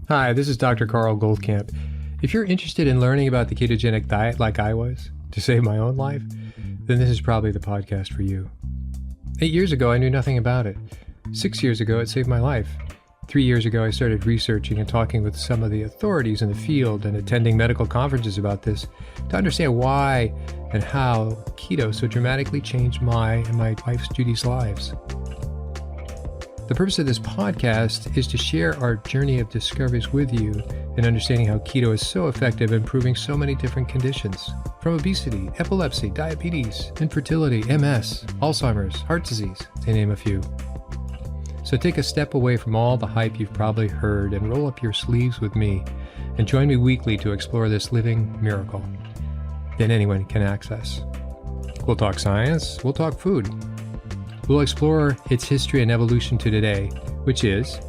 Hi, this is Dr. Carl Goldkamp. If you're interested in learning about the ketogenic diet like I was, to save my own life, then this is probably the podcast for you. 8 years ago, I knew nothing about it. 6 years ago, it saved my life. 3 years ago, I started researching and talking with some of the authorities in the field and attending medical conferences about this to understand why and how keto so dramatically changed my and my wife's Judy's lives. The purpose of this podcast is to share our journey of discoveries with you and understanding how keto is so effective in improving so many different conditions, from obesity, epilepsy, diabetes, infertility, MS, Alzheimer's, heart disease, to name a few. So take a step away from all the hype you've probably heard and roll up your sleeves with me and join me weekly to explore this living miracle that anyone can access. We'll talk science, we'll talk food. We'll explore its history and evolution to today, which is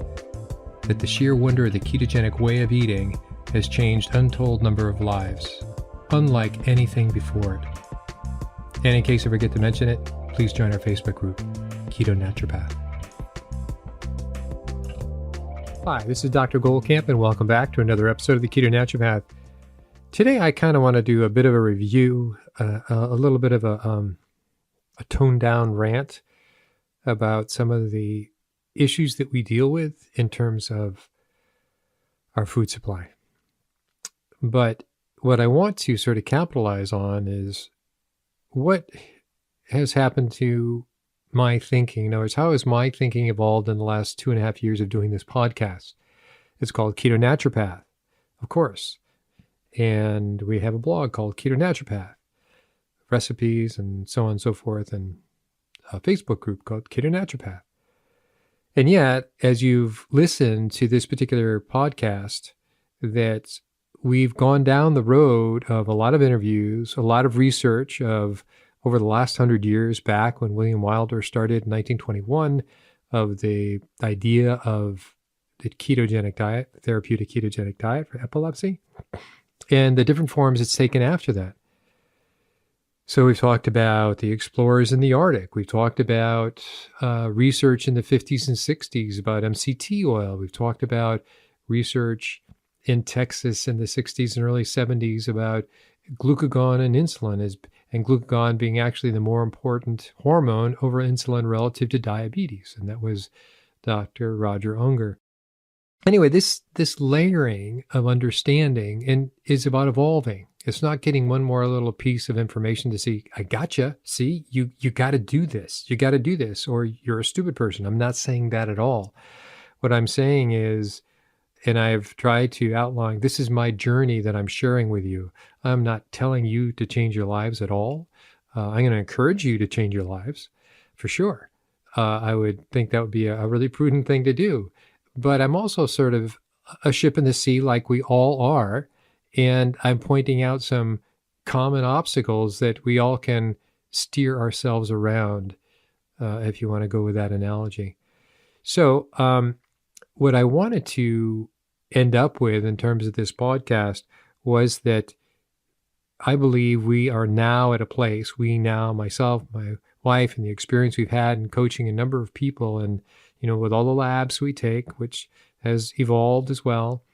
that the sheer wonder of the ketogenic way of eating has changed untold number of lives, unlike anything before it. And in case I forget to mention it, please join our Facebook group, Keto Naturopath. Hi, this is Dr. Goldkamp, and welcome back to another episode of the Keto Naturopath. Today, I kind of want to do a bit of a review, a little bit of a toned-down rant about some of the issues that we deal with in terms of our food supply. But what I want to sort of capitalize on is what has happened to my thinking. In other words, how has my thinking evolved in the last 2.5 years of doing this podcast? It's called Keto Naturopath, of course. And we have a blog called Keto Naturopath, recipes and so on and so forth, and a Facebook group called Keto Naturopath. And yet, as you've listened to this particular podcast, that we've gone down the road of a lot of interviews, a lot of research of over the last 100 years, back when William Wilder started in 1921, of the idea of the ketogenic diet, the therapeutic ketogenic diet for epilepsy, and the different forms it's taken after that. So we've talked about the explorers in the Arctic. We've talked about research in the 50s and 60s about MCT oil. We've talked about research in Texas in the 60s and early 70s about glucagon and insulin, and glucagon being actually the more important hormone over insulin relative to diabetes. And that was Dr. Roger Unger. Anyway, this layering of understanding is about evolving. It's not getting one more little piece of information to see, I gotcha. See, you got to do this. You got to do this, or you're a stupid person. I'm not saying that at all. What I'm saying is, and I've tried to outline, this is my journey that I'm sharing with you. I'm not telling you to change your lives at all. I'm going to encourage you to change your lives, for sure. I would think that would be a really prudent thing to do. But I'm also sort of a ship in the sea like we all are. And I'm pointing out some common obstacles that we all can steer ourselves around, if you want to go with that analogy. So what I wanted to end up with in terms of this podcast was that I believe we are now at a place, myself, my wife, and the experience we've had in coaching a number of people, and with all the labs we take, which has evolved as well,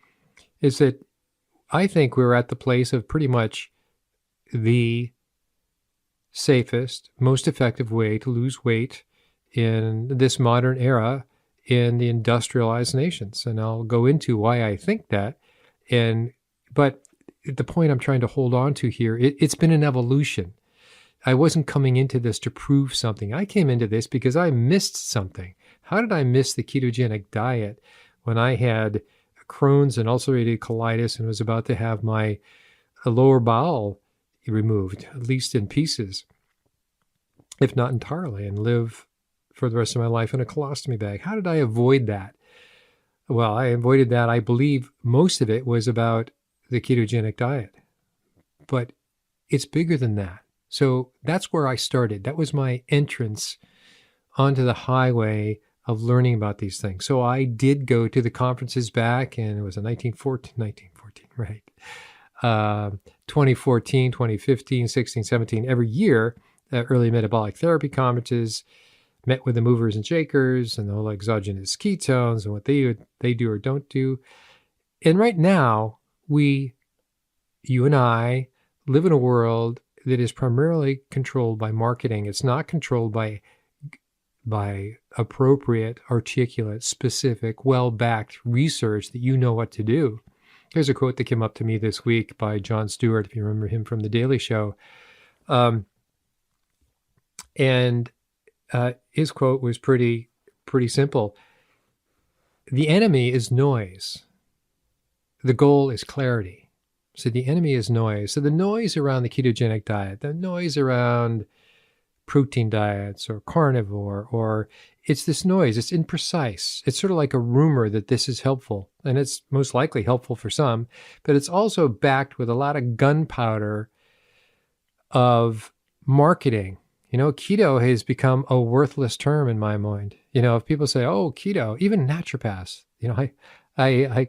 is that I think we're at the place of pretty much the safest, most effective way to lose weight in this modern era in the industrialized nations. And I'll go into why I think that. But the point I'm trying to hold on to here, it's been an evolution. I wasn't coming into this to prove something. I came into this because I missed something. How did I miss the ketogenic diet when I had Crohn's and ulcerative colitis and was about to have my lower bowel removed, at least in pieces, if not entirely, and live for the rest of my life in a colostomy bag? How did I avoid that? Well, I avoided that. I believe most of it was about the ketogenic diet, but it's bigger than that. So that's where I started. That was my entrance onto the highway of learning about these things. So I did go to the conferences back, and it was in 1914, right? 2014, 2015, 16, 17, every year, early metabolic therapy conferences, met with the movers and shakers and the whole exogenous ketones and what they do or don't do. And right now, you and I, live in a world that is primarily controlled by marketing. It's not controlled by appropriate, articulate, specific, well-backed research that you know what to do. There's a quote that came up to me this week by Jon Stewart, if you remember him from The Daily Show. And his quote was pretty simple. The enemy is noise. The goal is clarity. So the enemy is noise. So the noise around the ketogenic diet, the noise around protein diets or carnivore, or it's this noise, it's imprecise. It's sort of like a rumor that this is helpful, and it's most likely helpful for some, but it's also backed with a lot of gunpowder of marketing. Keto has become a worthless term in my mind. If people say, oh, keto, even naturopaths, I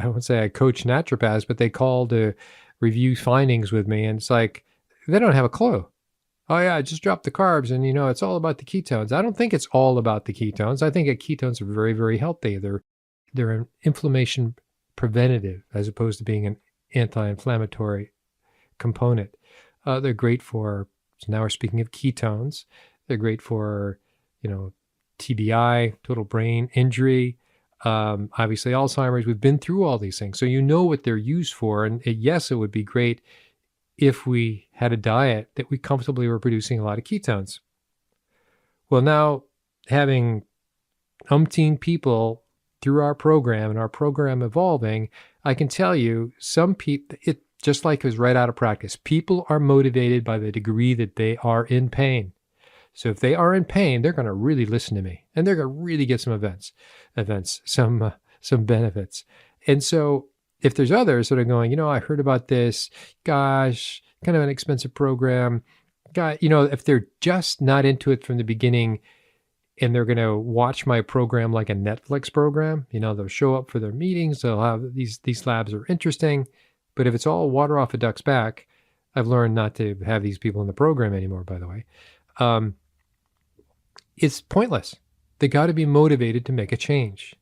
won't say I coach naturopaths, but they call to review findings with me, and it's like, they don't have a clue. Oh yeah, I just dropped the carbs and it's all about the ketones. I don't think it's all about the ketones. I think that ketones are very, very healthy. They're an inflammation preventative as opposed to being an anti-inflammatory component. They're great for, so now we're speaking of ketones. They're great for, TBI, total brain injury, obviously Alzheimer's. We've been through all these things. So you know what they're used for. And yes, it would be great if we had a diet that we comfortably were producing a lot of ketones. Well, now having umpteen people through our program and our program evolving, I can tell you some people, it just like it was right out of practice, people are motivated by the degree that they are in pain. So if they are in pain, they're going to really listen to me, and they're going to really get some some benefits. And so if there's others that are going, I heard about this, gosh, kind of an expensive program. God, if they're just not into it from the beginning and they're going to watch my program like a Netflix program, they'll show up for their meetings. They'll have these labs are interesting. But if it's all water off a duck's back, I've learned not to have these people in the program anymore, by the way. It's pointless. They got to be motivated to make a change.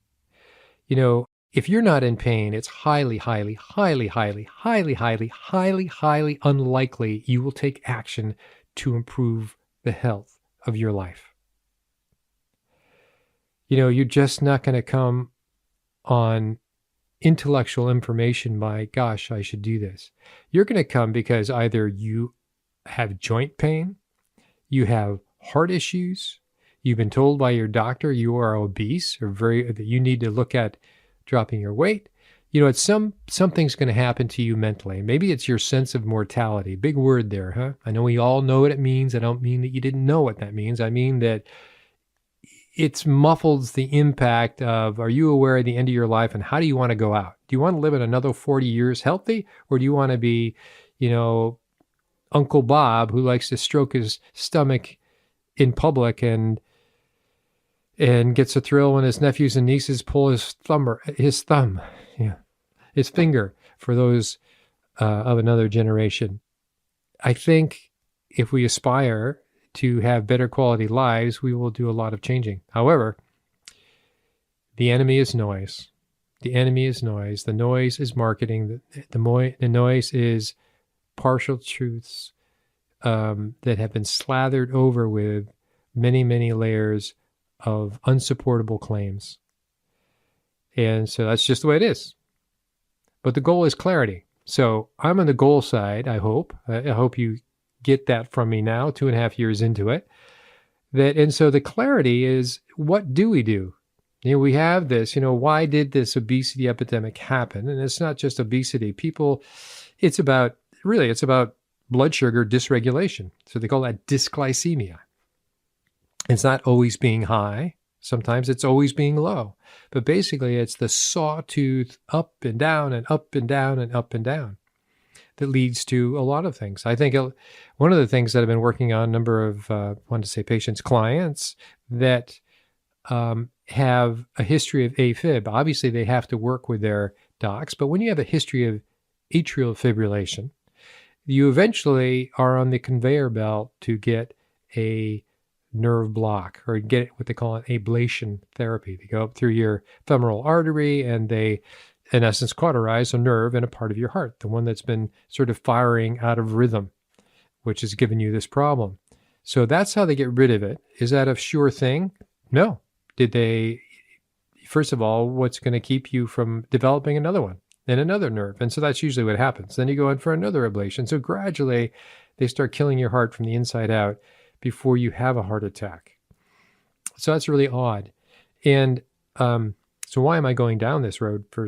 If you're not in pain, it's highly, highly, highly, highly, highly, highly, highly, highly unlikely you will take action to improve the health of your life. You're just not going to come on intellectual information by, gosh, I should do this. You're going to come because either you have joint pain, you have heart issues, you've been told by your doctor you are obese or that you need to look at dropping your weight. It's something's going to happen to you mentally. Maybe it's your sense of mortality. Big word there, huh? I know we all know what it means. I don't mean that you didn't know what that means. I mean that it's muffles the impact of, are you aware of the end of your life and how do you want to go out? Do you want to live in another 40 years healthy, or do you want to be, Uncle Bob who likes to stroke his stomach in public and gets a thrill when his nephews and nieces pull his finger, for those of another generation. I think if we aspire to have better quality lives, we will do a lot of changing. However, the enemy is noise. The enemy is noise. The noise is marketing. The noise is partial truths that have been slathered over with many, many layers of unsupportable claims. And so that's just the way it is. But the goal is clarity. So I'm on the goal side, I hope. I hope you get that from me now, 2.5 years into it. And so the clarity is, what do we do? We have this, why did this obesity epidemic happen? And it's not just obesity. It's about blood sugar dysregulation. So they call that dysglycemia. It's not always being high. Sometimes it's always being low. But basically, it's the sawtooth up and down and up and down and up and down that leads to a lot of things. I think one of the things that I've been working on, a number of, patients, clients that have a history of AFib. Obviously, they have to work with their docs. But when you have a history of atrial fibrillation, you eventually are on the conveyor belt to get a nerve block, or get what they call an ablation therapy. They go up through your femoral artery and they in essence, cauterize a nerve in a part of your heart, the one that's been sort of firing out of rhythm, which has given you this problem. So that's how they get rid of it. Is that a sure thing? No. Did they, first of all, what's going to keep you from developing another one and another nerve? And so that's usually what happens. Then you go in for another ablation. So gradually they start killing your heart from the inside out before you have a heart attack. So that's really odd. And so why am I going down this road for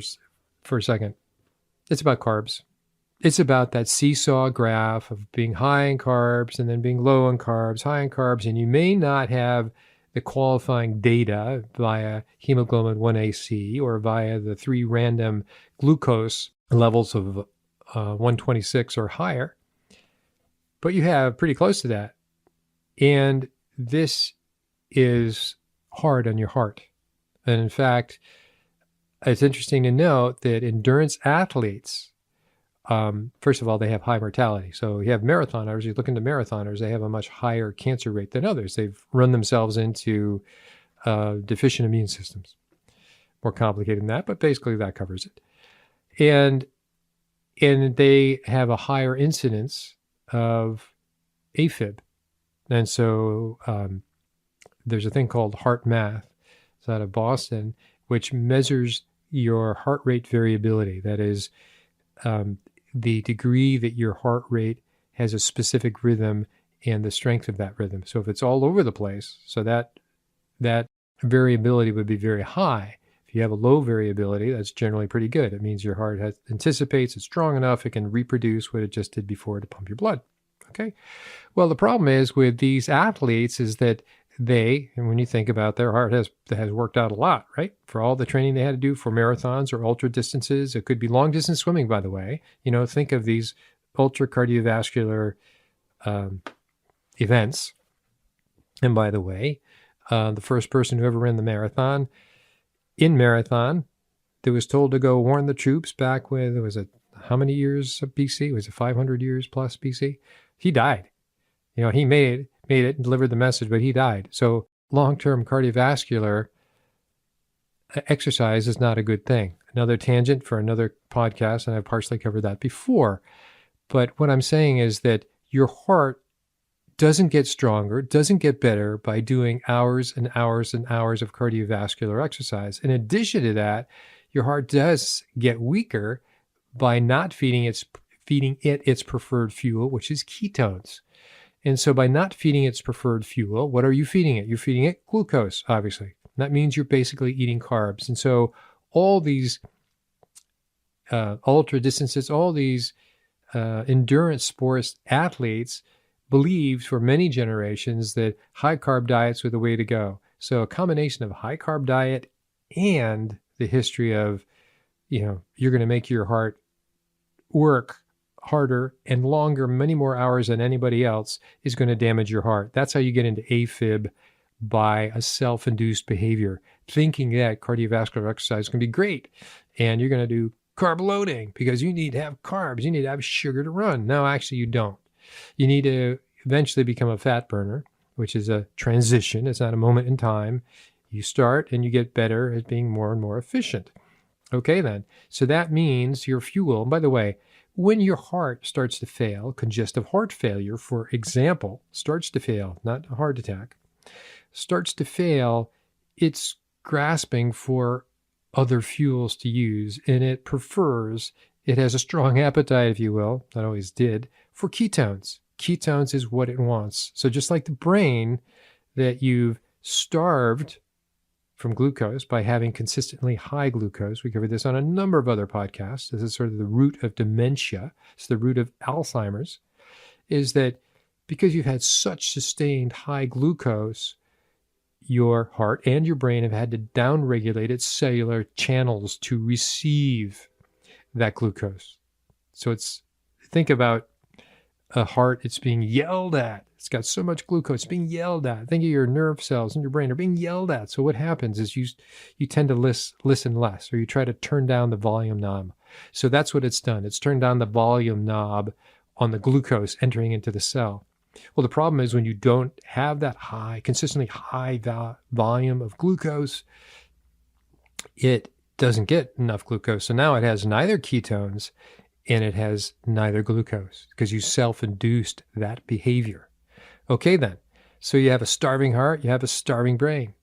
a second? It's about carbs. It's about that seesaw graph of being high in carbs and then being low in carbs, high in carbs, and you may not have the qualifying data via hemoglobin 1AC or via the 3 random glucose levels of 126 or higher, but you have pretty close to that. And this is hard on your heart. And in fact, it's interesting to note that endurance athletes, first of all, they have high mortality. So you have marathoners, you look into marathoners, they have a much higher cancer rate than others. They've run themselves into deficient immune systems. More complicated than that, but basically that covers it. And they have a higher incidence of AFib. And so there's a thing called Heart Math. It's out of Boston, which measures your heart rate variability. That is the degree that your heart rate has a specific rhythm and the strength of that rhythm. So if it's all over the place, so that variability would be very high. If you have a low variability, that's generally pretty good. It means your heart anticipates, it's strong enough, it can reproduce what it just did before to pump your blood. Okay. Well, the problem is with these athletes is that and when you think about their heart has worked out a lot, right? For all the training they had to do for marathons or ultra distances. It could be long distance swimming, by the way. Think of these ultra cardiovascular events. And by the way, the first person who ever ran the marathon, that was told to go warn the troops back with, how many years of BC? Was it 500 years plus BC? He died. He made it and delivered the message, but he died. So long-term cardiovascular exercise is not a good thing. Another tangent for another podcast, and I've partially covered that before. But what I'm saying is that your heart doesn't get stronger, doesn't get better by doing hours and hours and hours of cardiovascular exercise. In addition to that, your heart does get weaker by not feeding it its preferred fuel, which is ketones. And so by not feeding its preferred fuel, what are you feeding it? You're feeding it glucose, obviously. That means you're basically eating carbs. And so all these ultra distances, all these endurance sports athletes believed for many generations that high carb diets were the way to go. So a combination of high carb diet and the history of, you're going to make your heart work harder and longer, many more hours than anybody else, is going to damage your heart. That's how you get into AFib, by a self-induced behavior, thinking that cardiovascular exercise can be great. And you're going to do carb loading because you need to have carbs. You need to have sugar to run. No, actually you don't. You need to eventually become a fat burner, which is a transition. It's not a moment in time. You start and you get better at being more and more efficient. Okay, then. So that means your fuel, and by the way, when your heart starts to fail, congestive heart failure, for example, starts to fail, not a heart attack, starts to fail, it's grasping for other fuels to use, and it has a strong appetite, if you will, that always did, for ketones. Ketones is what it wants. So just like the brain, that you've starved from glucose by having consistently high glucose. We covered this on a number of other podcasts. This is sort of the root of dementia. It's the root of Alzheimer's, is that because you've had such sustained high glucose, your heart and your brain have had to downregulate its cellular channels to receive that glucose. So think about a heart, it's being yelled at. It's got so much glucose, it's being yelled at. Think of your nerve cells in your brain are being yelled at. So what happens is you tend to listen less, or you try to turn down the volume knob. So that's what it's done. It's turned down the volume knob on the glucose entering into the cell. Well, the problem is when you don't have that consistently high volume of glucose, it doesn't get enough glucose. So now it has neither ketones and it has neither glucose because you self-induced that behavior. Okay, then. So you have a starving heart, you have a starving brain.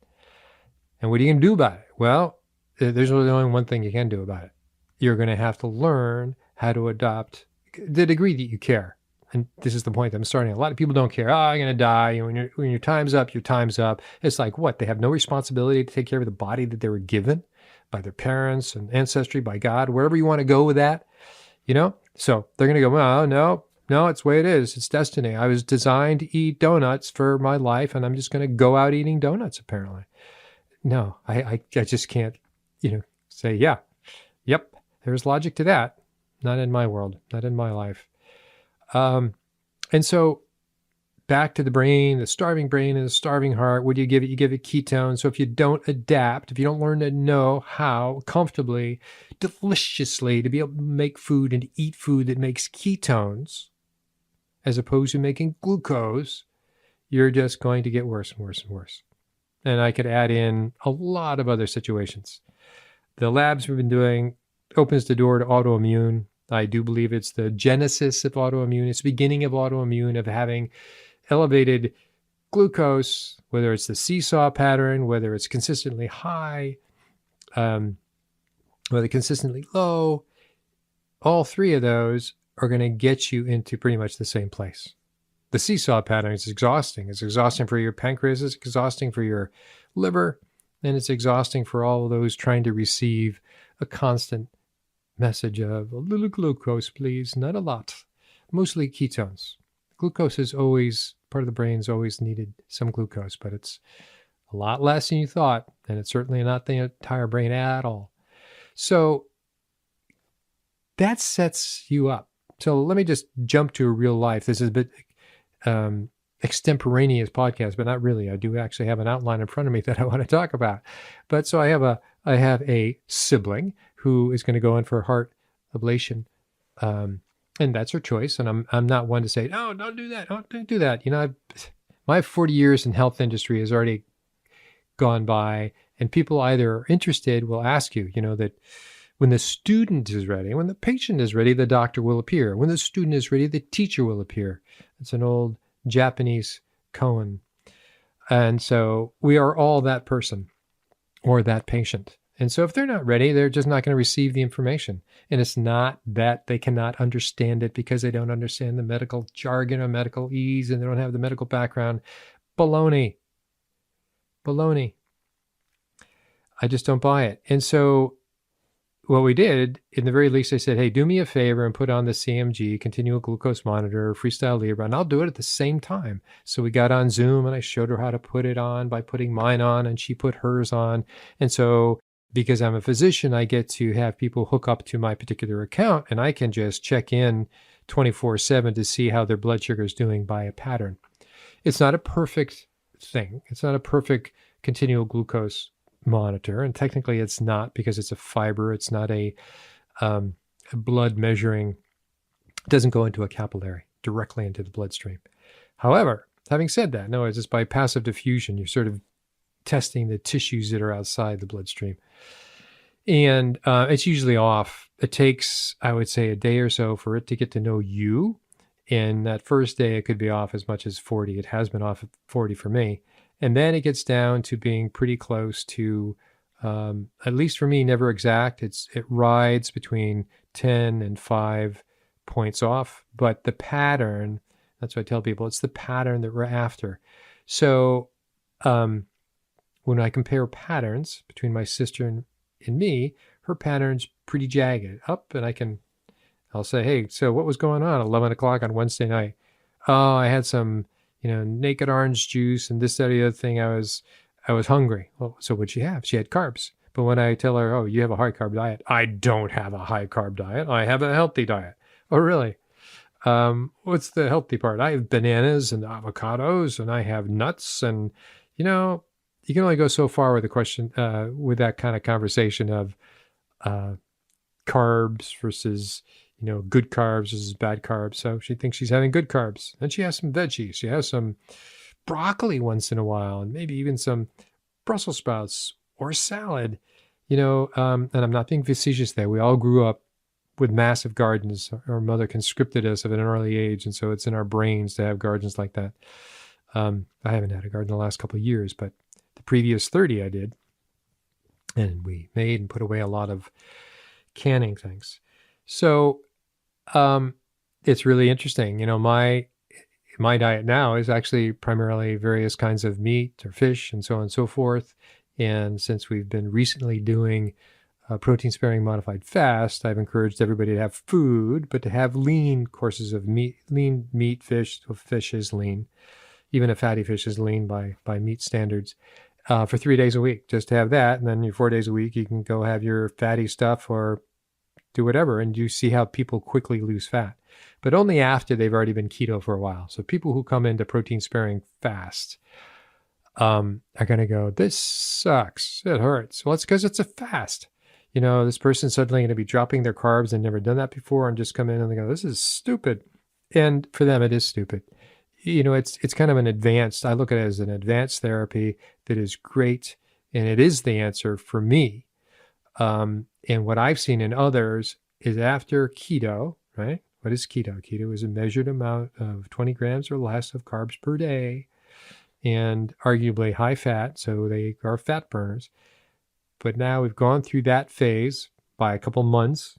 And what are you going to do about it? Well, there's really only one thing you can do about it. You're going to have to learn how to adopt the degree that you care. And this is the point I'm starting. A lot of people don't care. Oh, I'm going to die. You know, when your time's up, your time's up. It's like, what? They have no responsibility to take care of the body that they were given by their parents and ancestry, by God, wherever you want to go with that, you know? So they're going to go, well, no, it's the way it is. It's destiny. I was designed to eat donuts for my life, and I'm just going to go out eating donuts, apparently. No, I just can't, say, yeah, yep, there's logic to that. Not in my world, not in my life. And so back to the brain, the starving brain and the starving heart, what do you give it? You give it ketones. So if you don't adapt, if you don't learn to know how comfortably, deliciously to be able to make food and to eat food that makes ketones, as opposed to making glucose, you're just going to get worse and worse and worse. And I could add in a lot of other situations. The labs we've been doing opens the door to autoimmune. I do believe it's the genesis of autoimmune. It's the beginning of autoimmune, of having elevated glucose, whether it's the seesaw pattern, whether it's consistently high, whether consistently low. All three of those are going to get you into pretty much the same place. The seesaw pattern is exhausting. It's exhausting for your pancreas. It's exhausting for your liver. And it's exhausting for all of those trying to receive a constant message of a little glucose, please, not a lot. Mostly ketones. Glucose is always, part of the brain's always needed some glucose, but it's a lot less than you thought. And it's certainly not the entire brain at all. So that sets you up. So let me just jump to a real life. This is a bit extemporaneous podcast, but not really. I do actually have an outline in front of me that I want to talk about. But so I have a sibling who is going to go in for heart ablation, and that's her choice. And I'm not one to say, no, don't do that, don't do that. My 40 years in health industry has already gone by, and people either are interested will ask you, that when the student is ready, when the patient is ready, the doctor will appear. When the student is ready, the teacher will appear. It's an old Japanese koan. And so we are all that person or that patient. And so if they're not ready, they're just not going to receive the information. And it's not that they cannot understand it because they don't understand the medical jargon or medical ease and they don't have the medical background. Baloney. I just don't buy it. And so what we did, in the very least, I said, hey, do me a favor and put on the CMG, continual glucose monitor, Freestyle Libre, and I'll do it at the same time. So we got on Zoom and I showed her how to put it on by putting mine on and she put hers on. And so because I'm a physician, I get to have people hook up to my particular account and I can just check in 24/7 to see how their blood sugar is doing by a pattern. It's not a perfect thing. It's not a perfect continual glucose monitor, and technically it's not because it's a fiber. It's not a blood measuring. It doesn't go into a capillary directly into the bloodstream. However, having said that, no, it's just by passive diffusion. You're sort of testing the tissues that are outside the bloodstream, and it's usually off. It takes, I would say, a day or so for it to get to know you. And that first day, it could be off as much as 40. It has been off at 40 for me. And then it gets down to being pretty close to, at least for me, never exact. It rides between 10 and 5 points off. But the pattern, that's what I tell people, it's the pattern that we're after. So when I compare patterns between my sister and me, her pattern's pretty jagged up. And I'll say, hey, so what was going on at 11 o'clock on Wednesday night? Oh, I had some naked orange juice and this, that, or the other thing. I was hungry. Well, so what'd she have? She had carbs. But when I tell her, oh, you have a high carb diet, I don't have a high carb diet. I have a healthy diet. Oh, really? What's the healthy part? I have bananas and avocados and I have nuts. And, you can only go so far with a question, with that kind of conversation of carbs versus good carbs versus bad carbs. So she thinks she's having good carbs. Then she has some veggies. She has some broccoli once in a while, and maybe even some Brussels sprouts or salad. And I'm not being facetious there. We all grew up with massive gardens. Our mother conscripted us at an early age, and so it's in our brains to have gardens like that. I haven't had a garden the last couple of years, but the previous 30 I did. And we made and put away a lot of canning things. So it's really interesting. My diet now is actually primarily various kinds of meat or fish and so on and so forth. And since we've been recently doing protein-sparing modified fast, I've encouraged everybody to have food, but to have lean courses of meat. Lean meat, fish. So fish is lean. Even a fatty fish is lean by meat standards. For 3 days a week, just to have that. And then your 4 days a week, you can go have your fatty stuff or do whatever. And you see how people quickly lose fat, but only after they've already been keto for a while. So people who come into protein sparing fast are going to go, this sucks. It hurts. Well, it's because it's a fast. This person's suddenly going to be dropping their carbs and never done that before and just come in and they go, this is stupid. And for them, it is stupid. It's kind of an advanced, I look at it as an advanced therapy that is great. And it is the answer for me. And what I've seen in others is after keto, right? What is keto? Keto is a measured amount of 20 grams or less of carbs per day and arguably high fat. So they are fat burners. But now we've gone through that phase by a couple months,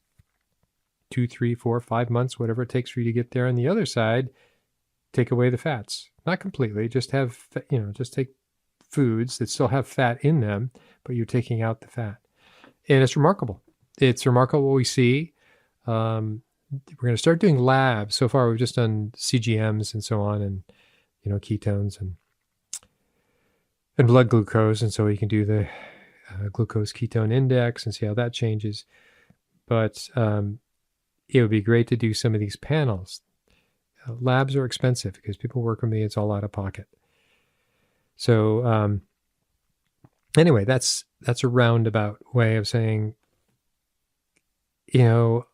2, 3, 4, 5 months, whatever it takes for you to get there. On the other side, take away the fats. Not completely, just take foods that still have fat in them, but you're taking out the fat. And it's remarkable. It's remarkable what we see. We're going to start doing labs. So far, we've just done CGMs and so on, and ketones and blood glucose, and so you can do the glucose ketone index and see how that changes. But it would be great to do some of these panels. Labs are expensive because people work with me. It's all out of pocket. So anyway, that's a roundabout way of saying, the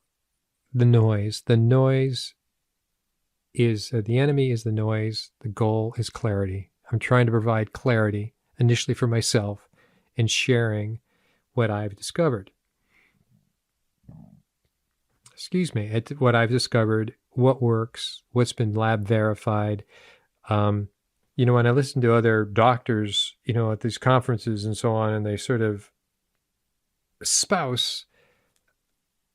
noise. The noise is the enemy is the noise. The goal is clarity. I'm trying to provide clarity initially for myself and sharing what I've discovered. What I've discovered, what works, what's been lab verified. When I listen to other doctors, at these conferences and so on, and they sort of espouse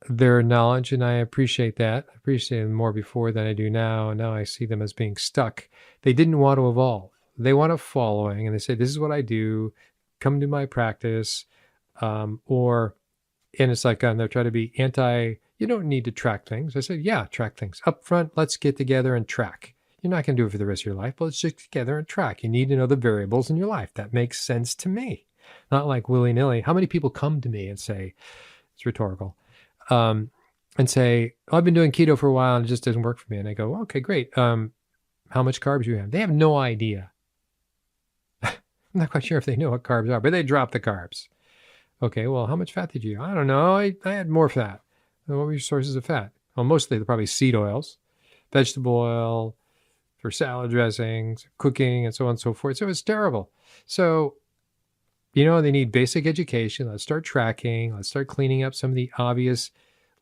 their knowledge, and I appreciate that. I appreciate them more before than I do now, and now I see them as being stuck. They didn't want to evolve. They want a following, and they say, this is what I do, come to my practice, and it's like, they're trying to be you don't need to track things. I said, yeah, track things. Up front, let's get together and track. You're not going to do it for the rest of your life, but let's just get together and track. You need to know the variables in your life. That makes sense to me. Not like willy-nilly. How many people come to me and say, it's rhetorical, and say, I've been doing keto for a while and it just doesn't work for me. And I go, okay, great. How much carbs do you have? They have no idea. I'm not quite sure if they know what carbs are, but they drop the carbs. Okay, well, how much fat did you? I don't know. I had more fat. What were your sources of fat? Well, mostly they're probably seed oils, vegetable oil, for salad dressings, cooking, and so on and so forth. So it's terrible. So, they need basic education. Let's start tracking. Let's start cleaning up some of the obvious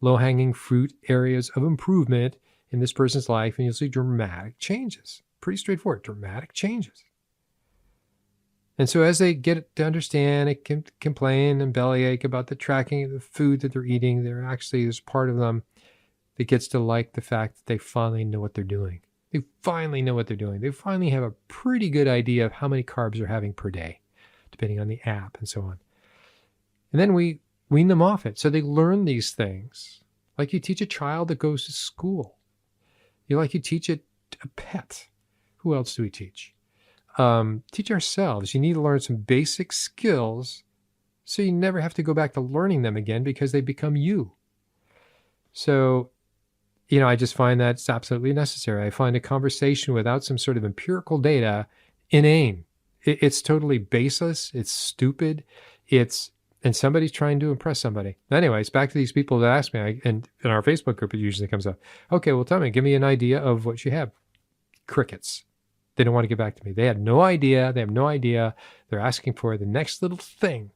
low-hanging fruit areas of improvement in this person's life, and you'll see dramatic changes. Pretty straightforward, dramatic changes. And so as they get to understand, it can complain and bellyache about the tracking of the food that they're eating, there's part of them that gets to like the fact that they finally know what they're doing. They finally know what they're doing. They finally have a pretty good idea of how many carbs they're having per day, depending on the app and so on. And then we wean them off it. So they learn these things like you teach a child that goes to school. You teach a pet. Who else do we teach? Teach ourselves. You need to learn some basic skills so you never have to go back to learning them again because they become you. So, I just find that's absolutely necessary. I find a conversation without some sort of empirical data inane. It's totally baseless. It's stupid. And somebody's trying to impress somebody. Anyways, back to these people that ask me, and in our Facebook group, it usually comes up. Okay, well, tell me, give me an idea of what you have. Crickets. They don't want to get back to me. They had no idea. They have no idea. They're asking for the next little thing.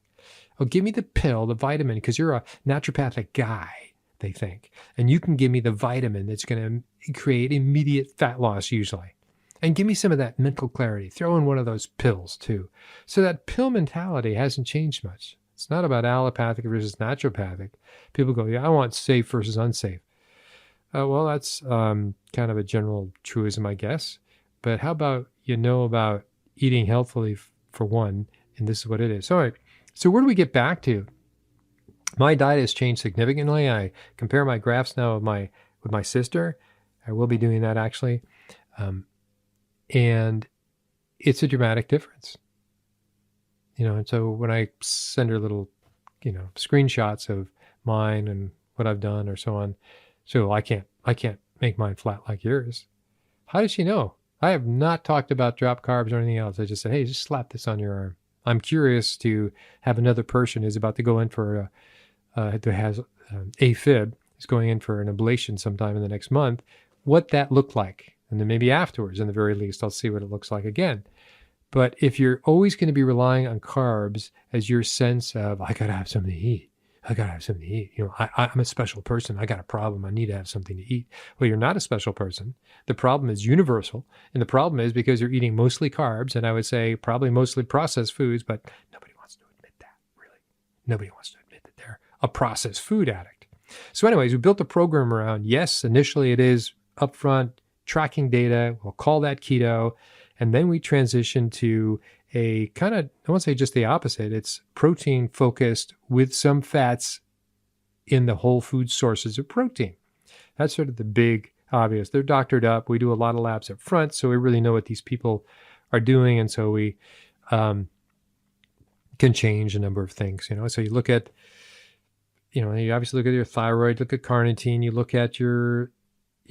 Oh, give me the pill, the vitamin, because you're a naturopathic guy, they think. And you can give me the vitamin that's going to create immediate fat loss usually. And give me some of that mental clarity. Throw in one of those pills too. So that pill mentality hasn't changed much. It's not about allopathic versus naturopathic. People go, yeah, I want safe versus unsafe. Well, that's kind of a general truism, I guess. But how about about eating healthily for one, and this is what it is. All right. So where do we get back to? My diet has changed significantly. I compare my graphs now with my sister. I will be doing that actually. And it's a dramatic difference. And so when I send her little, screenshots of mine and what I've done or so on, so I can't make mine flat like yours. How does she know? I have not talked about drop carbs or anything else. I just said, hey, just slap this on your arm. I'm curious to have another person who's about to go in for who has AFib, is going in for an ablation sometime in the next month, what that looked like. And then maybe afterwards, in the very least, I'll see what it looks like again. But if you're always going to be relying on carbs as your sense of, I got to have something to eat. I got to have something to eat. I'm a special person. I got a problem. I need to have something to eat. Well, you're not a special person. The problem is universal. And the problem is because you're eating mostly carbs, and I would say probably mostly processed foods, but nobody wants to admit that, really. Nobody wants to admit that they're a processed food addict. So anyways, we built a program around, yes, initially it is upfront tracking data. We'll call that keto. And then we transition to a kind of, I won't say just the opposite. It's protein focused with some fats in the whole food sources of protein. That's sort of the big obvious. They're doctored up. We do a lot of labs up front, so we really know what these people are doing. And so we can change a number of things, So you look at, you obviously look at your thyroid, look at carnitine, you look at your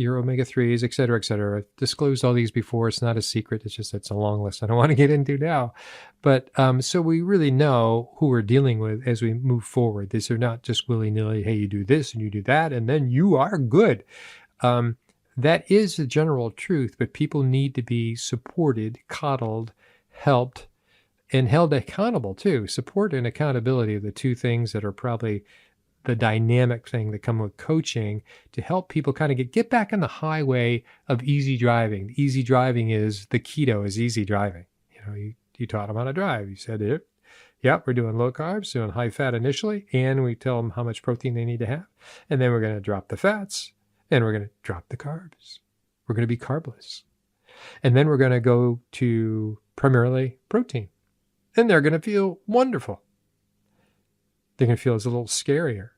omega-3s, et cetera, et cetera. I've disclosed all these before. It's not a secret. It's a long list I don't want to get into now. But so we really know who we're dealing with as we move forward. These are not just willy-nilly, hey, you do this and you do that, and then you are good. That is the general truth, but people need to be supported, coddled, helped, and held accountable too. Support and accountability are the two things that are probably the dynamic thing that come with coaching to help people kind of get back on the highway of easy driving. The easy driving is the keto is easy driving. You taught them how to drive. You said, yep, we're doing low carbs, doing high fat initially, and we tell them how much protein they need to have. And then we're going to drop the fats and we're going to drop the carbs. We're going to be carbless. And then we're going to go to primarily protein. And they're going to feel wonderful. They're going to feel it's a little scarier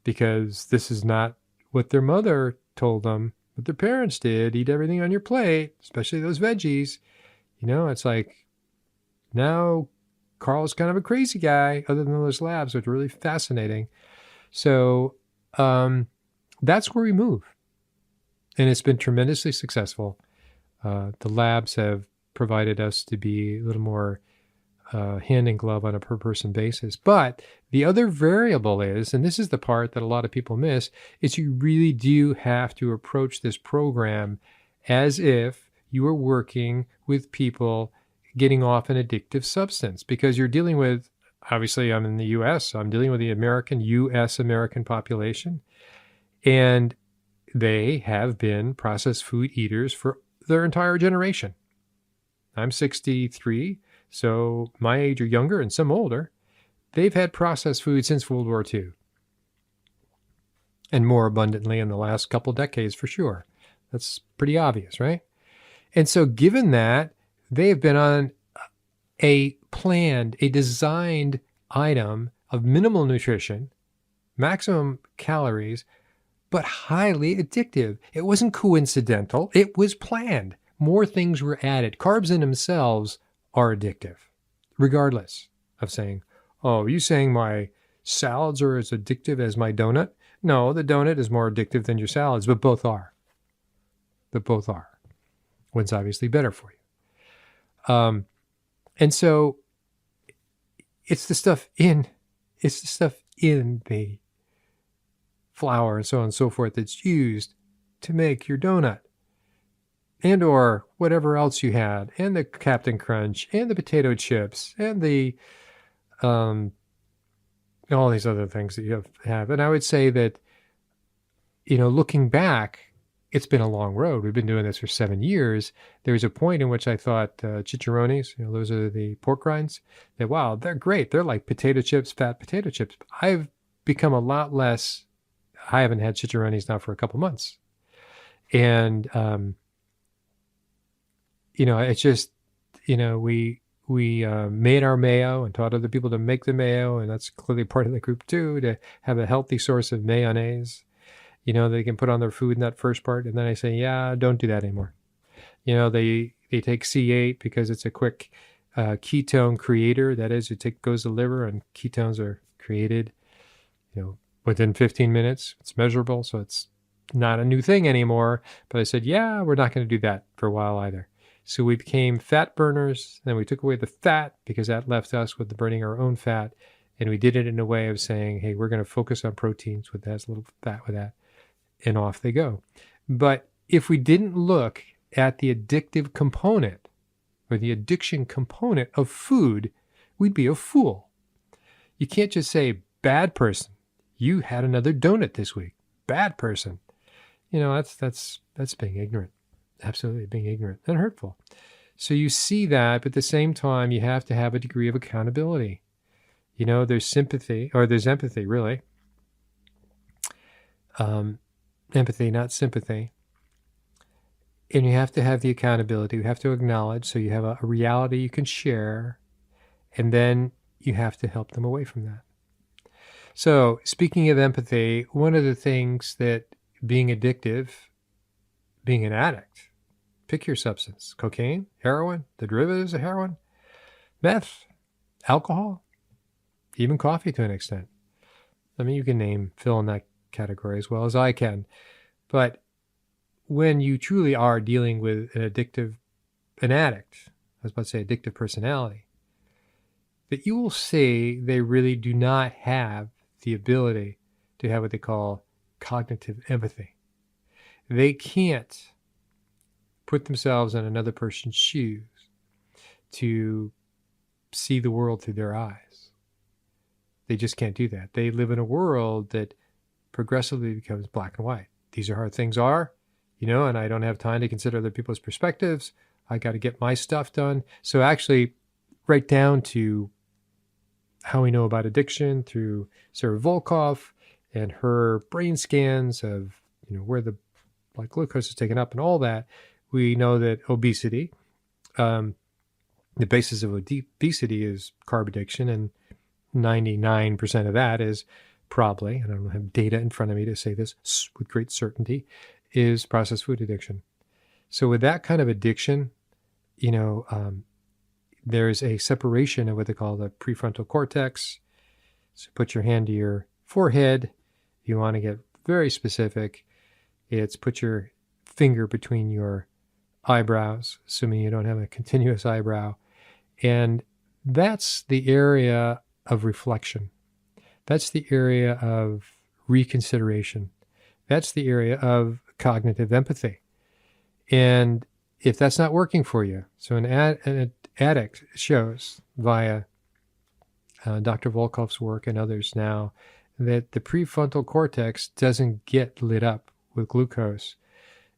because this is not what their mother told them, what their parents did. Eat everything on your plate, especially those veggies. It's like now Carl's kind of a crazy guy, other than those labs, which are really fascinating. So that's where we move. And it's been tremendously successful. The labs have provided us to be a little more hand in glove on a per person basis. But the other variable is, and this is the part that a lot of people miss, is you really do have to approach this program as if you are working with people getting off an addictive substance, because you're dealing with, obviously I'm in the US, I'm dealing with the US American population, and they have been processed food eaters for their entire generation. I'm 63. So my age or younger and some older, they've had processed food since World War II. And more abundantly in the last couple decades for sure. That's pretty obvious, right? And so given that, they have been on a designed item of minimal nutrition, maximum calories, but highly addictive. It wasn't coincidental. It was planned. More things were added. Carbs in themselves are addictive, regardless of saying, oh, are you saying my salads are as addictive as my donut? No, the donut is more addictive than your salads, but both are. One's obviously better for you. And so it's the stuff in the flour and so on and so forth that's used to make your donut. And or whatever else you had, and the Captain Crunch, and the potato chips, and the all these other things that you have. And I would say that, looking back, it's been a long road. We've been doing this for 7 years. There was a point in which I thought chicharrones, those are the pork rinds, that, wow, they're great. They're like potato chips, fat potato chips. I've become a lot less. I haven't had chicharrones now for a couple months. And, it's just, we made our mayo and taught other people to make the mayo. And that's clearly part of the group too, to have a healthy source of mayonnaise, they can put on their food in that first part. And then I say, yeah, don't do that anymore. They take C8 because it's a quick ketone creator. That is, goes to the liver, and ketones are created, within 15 minutes. It's measurable, so it's not a new thing anymore. But I said, yeah, we're not going to do that for a while either. So we became fat burners. Then we took away the fat because that left us with the burning our own fat. And we did it in a way of saying, hey, we're going to focus on proteins with that, a little fat with that. And off they go. But if we didn't look at the addictive component or the addiction component of food, we'd be a fool. You can't just say, bad person, you had another donut this week. Bad person. That's being ignorant. Absolutely being ignorant and hurtful. So you see that, but at the same time, you have to have a degree of accountability. There's sympathy, or there's empathy, really. Empathy, not sympathy. And you have to have the accountability. You have to acknowledge, so you have a reality you can share, and then you have to help them away from that. So speaking of empathy, one of the things that being addictive, being an addict, pick your substance, cocaine, heroin, the derivatives of heroin, meth, alcohol, even coffee to an extent. I mean, you can fill in that category as well as I can. But when you truly are dealing with an addict, I was about to say addictive personality, that you will see they really do not have the ability to have what they call cognitive empathy. They can't put themselves in another person's shoes to see the world through their eyes. They just can't do that. They live in a world that progressively becomes black and white. These are how things are, and I don't have time to consider other people's perspectives. I got to get my stuff done. So actually, right down to how we know about addiction through Sarah Volkoff and her brain scans of, where the blood glucose is taken up and all that, we know that obesity, the basis of obesity is carb addiction, and 99% of that is probably, and I don't have data in front of me to say this with great certainty, is processed food addiction. So with that kind of addiction, there's a separation of what they call the prefrontal cortex. So put your hand to your forehead. You want to get very specific. It's put your finger between your eyebrows, assuming you don't have a continuous eyebrow. And that's the area of reflection. That's the area of reconsideration. That's the area of cognitive empathy. And if that's not working for you, so an addict shows via Dr. Volkoff's work and others now that the prefrontal cortex doesn't get lit up with glucose.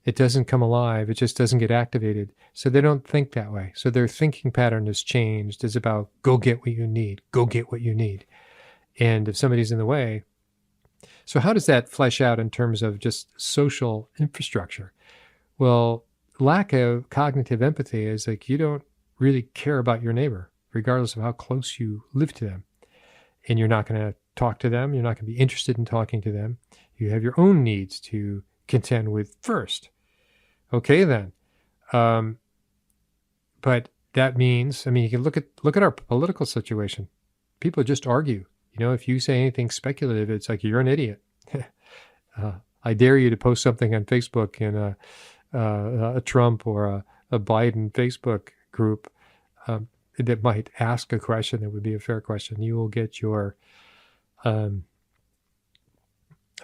It doesn't come alive. It just doesn't get activated. So they don't think that way. So their thinking pattern has changed. It's about go get what you need. Go get what you need. And if somebody's in the way. So how does that flesh out in terms of just social infrastructure? Well, lack of cognitive empathy is like you don't really care about your neighbor, regardless of how close you live to them. And you're not going to talk to them. You're not going to be interested in talking to them. You have your own needs to contend with first. Okay, then. But that means, you can look at our political situation. People just argue. If you say anything speculative, it's like you're an idiot. I dare you to post something on Facebook in a Trump or a Biden Facebook group that might ask a question that would be a fair question. You will get your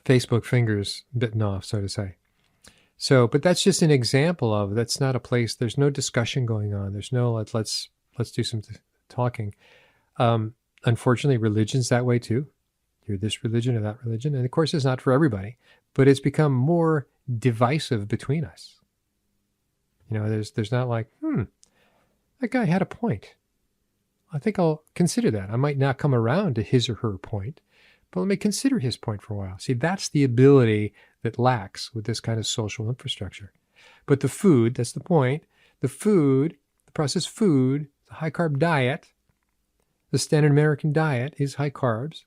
Facebook fingers bitten off, so to say. So, but that's just an example of, that's not a place, there's no discussion going on. There's no, let's do some talking. Unfortunately, religion's that way too. You're this religion or that religion. And of course, it's not for everybody, but it's become more divisive between us. There's not like, that guy had a point. I think I'll consider that. I might not come around to his or her point, but let me consider his point for a while. See, that's the ability that lacks with this kind of social infrastructure. But the food, that's the point. The food, the processed food, the high carb diet, the standard American diet is high carbs,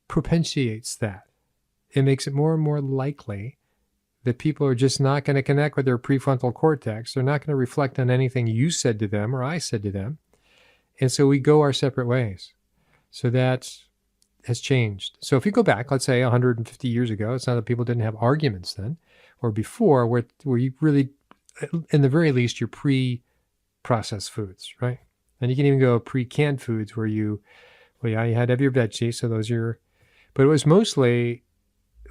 propitiates that. It makes it more and more likely that people are just not going to connect with their prefrontal cortex. They're not going to reflect on anything you said to them or I said to them. And so we go our separate ways. So that has changed. So if you go back, let's say 150 years ago, it's not that people didn't have arguments then or before where you really, in the very least, you're pre-processed foods, right? And you can even go pre-canned foods where you had to have your veggies. So those are but it was mostly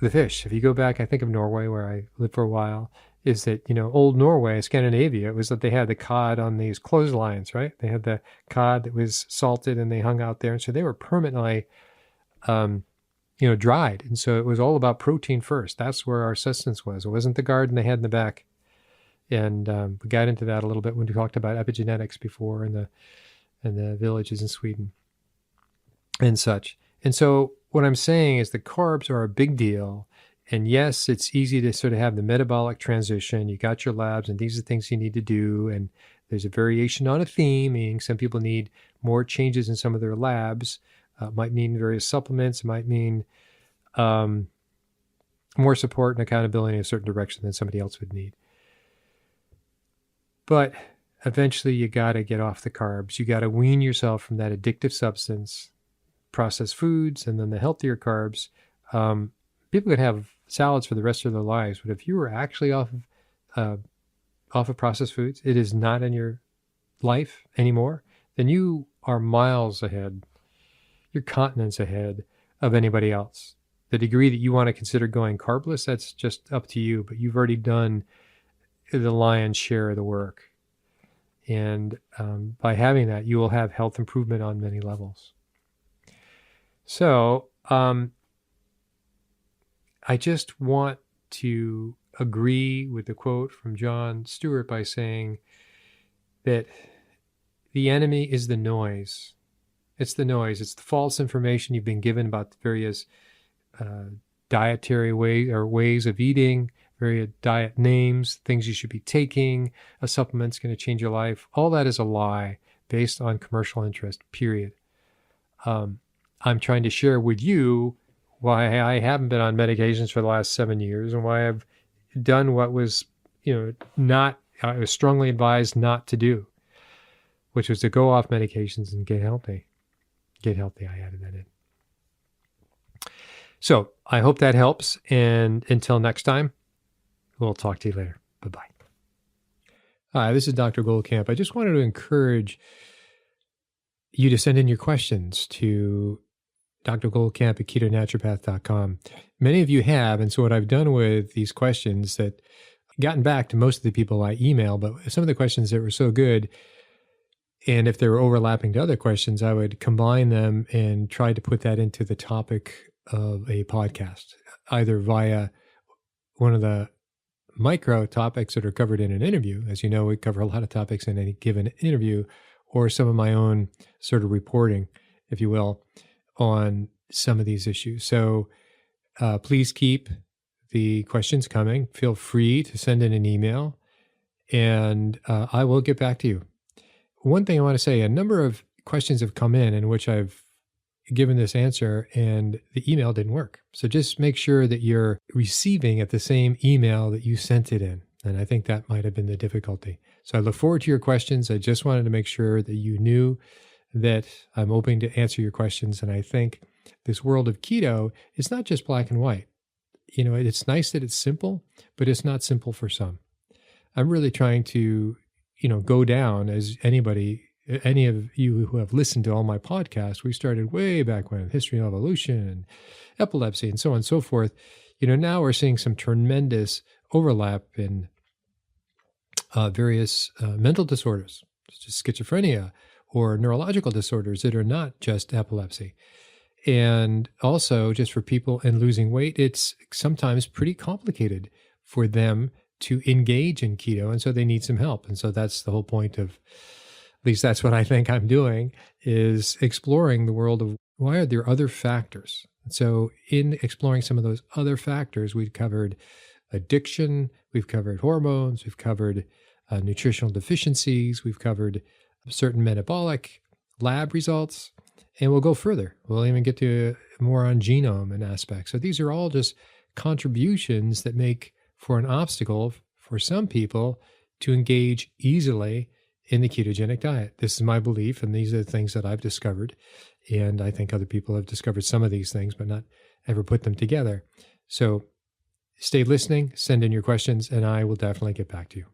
the fish. If you go back, I think of Norway, where I lived for a while, is that, old Norway, Scandinavia, it was that they had the cod on these clotheslines, right? They had the cod that was salted and they hung out there. And so they were permanently, dried. And so it was all about protein first. That's where our sustenance was. It wasn't the garden they had in the back. And we got into that a little bit when we talked about epigenetics before and the villages in Sweden and such. And so what I'm saying is the carbs are a big deal. And yes, it's easy to sort of have the metabolic transition. You got your labs and these are things you need to do. And there's a variation on a theme, meaning some people need more changes in some of their labs. Might mean various supplements. It might mean more support and accountability in a certain direction than somebody else would need. But eventually you got to get off the carbs. You got to wean yourself from that addictive substance, processed foods, and then the healthier carbs. People could have salads for the rest of their lives, but if you were actually off of processed foods, it is not in your life anymore, then you are miles ahead. You're continents ahead of anybody else. The degree that you want to consider going carbless, that's just up to you, but you've already done the lion's share of the work. And by having that, you will have health improvement on many levels. So I just want to agree with the quote from Jon Stewart by saying that the enemy is the noise. It's the noise. It's the false information you've been given about the various dietary ways of eating, various diet names, things you should be taking, a supplement's going to change your life. All that is a lie based on commercial interest, period. I'm trying to share with you why I haven't been on medications for the last 7 years and why I've done what was, I was strongly advised not to do, which was to go off medications and get healthy. Get healthy, I added that in. So I hope that helps. And until next time, we'll talk to you later. Bye-bye. Hi, this is Dr. Goldkamp. I just wanted to encourage you to send in your questions to drgoldkamp at ketonaturopath.com. Many of you have, and so what I've done with these questions that gotten back to most of the people I email, but some of the questions that were so good, and if they were overlapping to other questions, I would combine them and try to put that into the topic of a podcast, either via one of the micro topics that are covered in an interview. As you know, we cover a lot of topics in any given interview, or some of my own sort of reporting, if you will, on some of these issues. So please keep the questions coming. Feel free to send in an email, and I will get back to you. One thing I want to say, a number of questions have come in which I've given this answer and the email didn't work. So just make sure that you're receiving at the same email that you sent it in. And I think that might have been the difficulty. So I look forward to your questions. I just wanted to make sure that you knew that I'm open to answer your questions. And I think this world of keto is not just black and white. It's nice that it's simple, but it's not simple for some. I'm really trying to, go down as any of you who have listened to all my podcasts. We started way back when, history and evolution and epilepsy and so on and so forth. Now we're seeing some tremendous overlap in various mental disorders, such as schizophrenia or neurological disorders that are not just epilepsy. And also, just for people and losing weight, it's sometimes pretty complicated for them to engage in keto. And so they need some help. And so that's the whole point of, at least that's what I think I'm doing, is exploring the world of why are there other factors. So in exploring some of those other factors, we've covered addiction, we've covered hormones, we've covered nutritional deficiencies, we've covered certain metabolic lab results, and we'll go further. We'll even get to more on genome and aspects. So these are all just contributions that make for an obstacle for some people to engage easily in the ketogenic diet. This is my belief, and these are the things that I've discovered. And I think other people have discovered some of these things, but not ever put them together. So stay listening, send in your questions, and I will definitely get back to you.